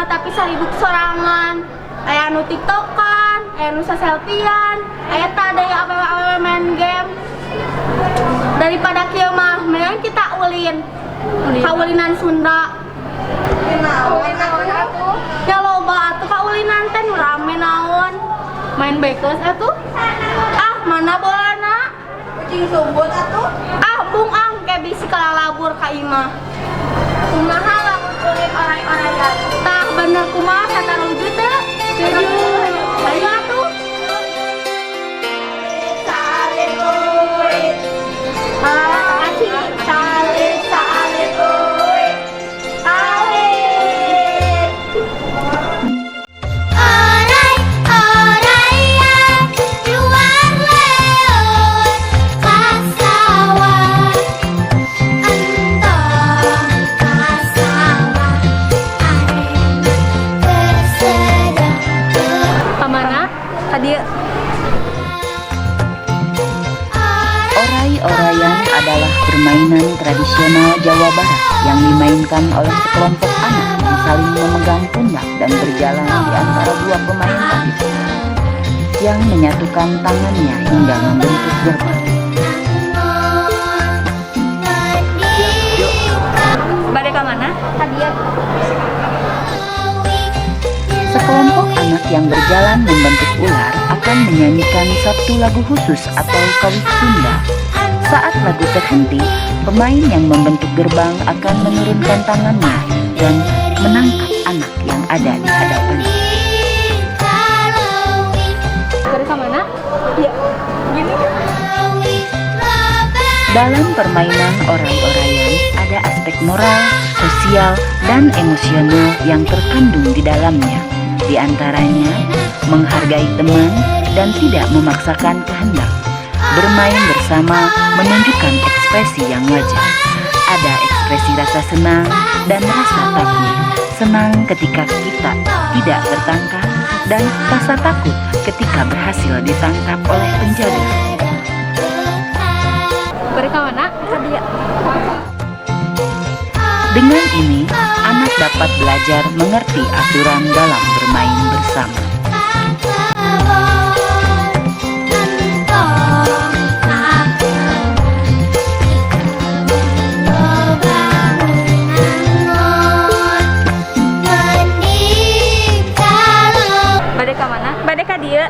mah tapi saribuk sorangan. Aya nu tiktokan, aya nu selfian, aya teh aya awewe main game. Daripada kieu mah mendingan kita ulin. Kaulinan Sunda. Ya loba atuh kaulinan teh nu rame naon. Main bekeus atuh. Ah, mana bolana? Kucing sumbut atuh. Ah, bung kayak bisi kalalabur ka imah. Kumaha lamun kulit oray-orayan? Tah bener kumaha sataruju teh? Setuju. Ayo atuh. Salit kulit. Salit kulit. Salit. Oray-orayan juang leun kasawah entong kasawah arena bersedap Pamana? Hadieu. Oray-orayan adalah permainan tradisional Jawa Barat yang dimainkan oleh sekelompok anak yang saling memegang pundak dan berjalan di antara dua pemain tadi yang menyatukan tangannya hingga membentuk gerbang. Bade ka mana? Hadieu. Sekelompok anak yang berjalan membentuk ular akan menyanyikan satu lagu khusus atau kawis Sunda. Saat lagu terhenti, pemain yang membentuk gerbang akan menurunkan tangannya dan menangkap anak yang ada di hadapannya. Bade ka mana? Iya. Gini. Dalam permainan oray-orayan ada aspek moral, sosial, dan emosional yang terkandung di dalamnya. Di antaranya, menghargai teman dan tidak memaksakan kehendak. Bermain bersama menunjukkan ekspresi yang wajar. Ada ekspresi rasa senang dan rasa takut. Senang ketika kita tidak tertangkap dan rasa takut ketika berhasil ditangkap oleh penjaga. Bade ka mana? Hadieu. Dengan ini, anak dapat belajar mengerti aturan dalam bermain bersama. Bade ka mana? Bade ka dieu.